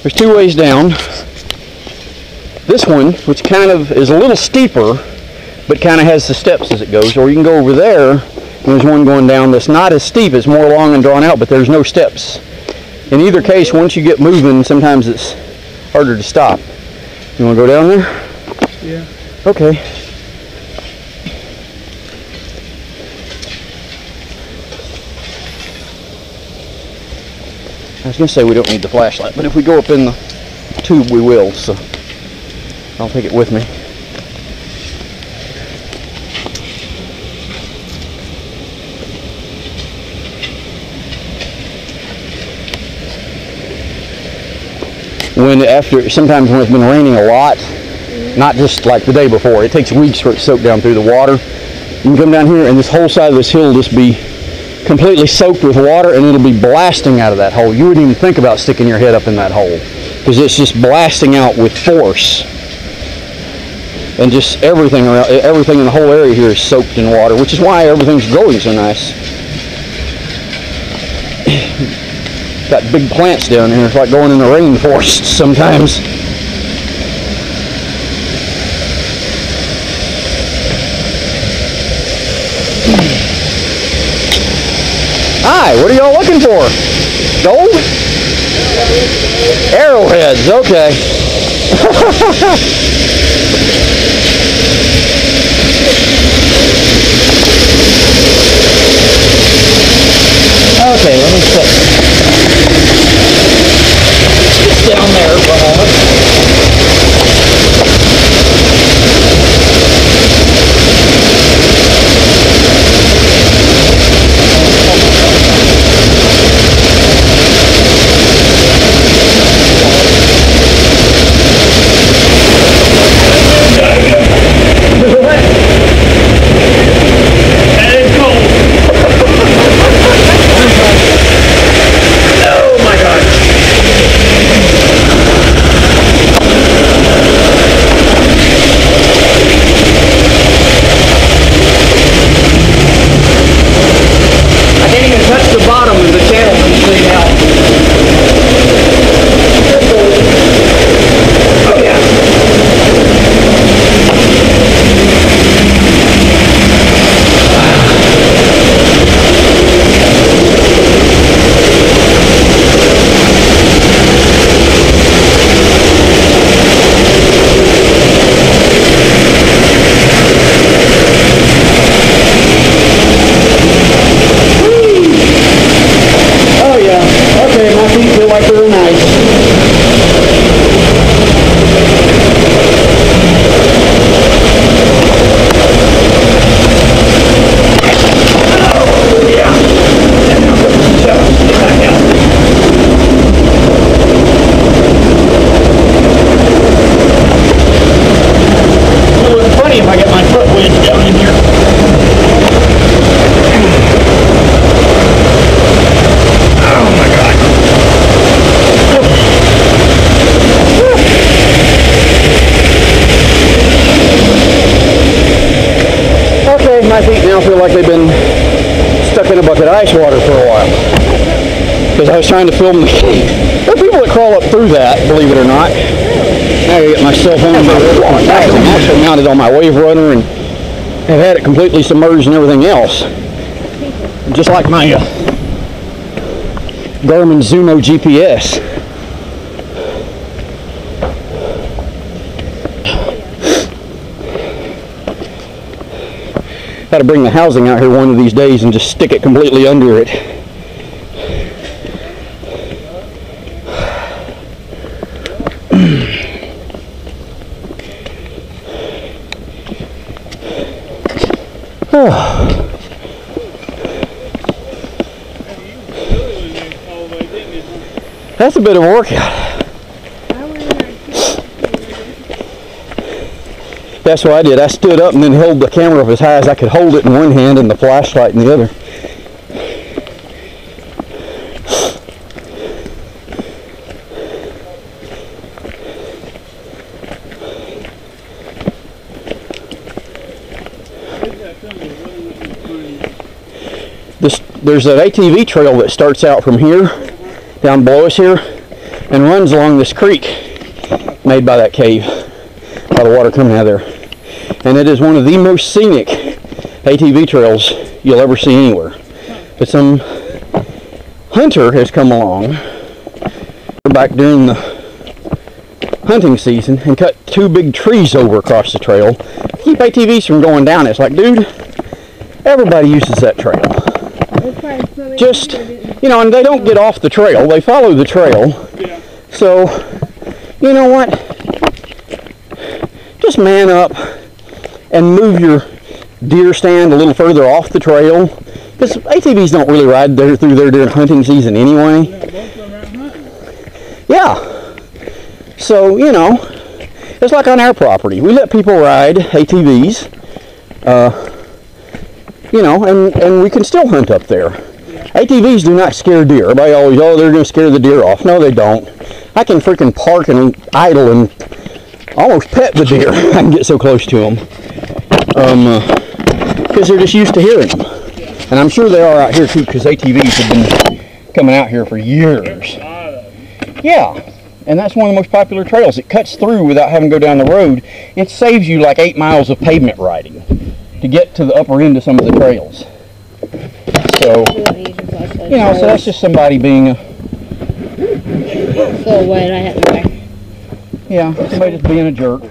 There's two ways down. This one, which kind of is a little steeper, but kind of has the steps as it goes, or you can go over there, and there's one going down that's not as steep, it's more long and drawn out, but there's no steps. In either case, once you get moving, sometimes it's harder to stop. You want to go down there? Yeah. Okay. I was going to say we don't need the flashlight, but if we go up in the tube, we will, so I'll take it with me. Sometimes when it's been raining a lot, not just like the day before, it takes weeks for it to soak down through the water. You can come down here and this whole side of this hill will just be completely soaked with water, and it'll be blasting out of that hole. You wouldn't even think about sticking your head up in that hole because it's just blasting out with force. And just everything in the whole area here is soaked in water, which is why everything's growing so nice. Got big plants down here. It's like going in the rainforest sometimes. Hi, what are y'all looking for? Gold? Arrowheads, okay. Okay, let me check. It's down there for a moment. My feet now feel like they've been stuck in a bucket of ice water for a while. Because I was trying to film the cave. There are people that crawl up through that, believe it or not. Now I get my cell phone and my I'm actually mounted on my wave runner and have had it completely submerged and everything else. Just like my Garmin Zumo GPS. Got to bring the housing out here one of these days and just stick it completely under it. That's a bit of a workout. That's what I did. I stood up and then held the camera up as high as I could hold it in one hand and the flashlight in the other. There's an ATV trail that starts out from here, down below us here, and runs along this creek made by that cave, by the water coming out of there. And it is one of the most scenic ATV trails you'll ever see anywhere. But some hunter has come along back during the hunting season and cut 2 big trees over across the trail to keep ATVs from going down. It's like, dude, everybody uses that trail. Just, you know, and they don't get off the trail, they follow the trail. So, you know what? Just man up and move your deer stand a little further off the trail, because ATVs don't really ride there through there during hunting season anyway. Yeah. So, you know, it's like on our property. We let people ride ATVs, you know, and we can still hunt up there. ATVs do not scare deer. Everybody always, oh, they're going to scare the deer off. No, they don't. I can freaking park and idle and almost pet the deer. I can get so close to them. Because they're just used to hearing them. And I'm sure they are out here too, because ATVs have been coming out here for years. Yeah, and that's one of the most popular trails. It cuts through without having to go down the road. It saves you like 8 miles of pavement riding to get to the upper end of some of the trails. So, you know, so that's just somebody being a... So wait, I have to... Yeah, somebody just being a jerk.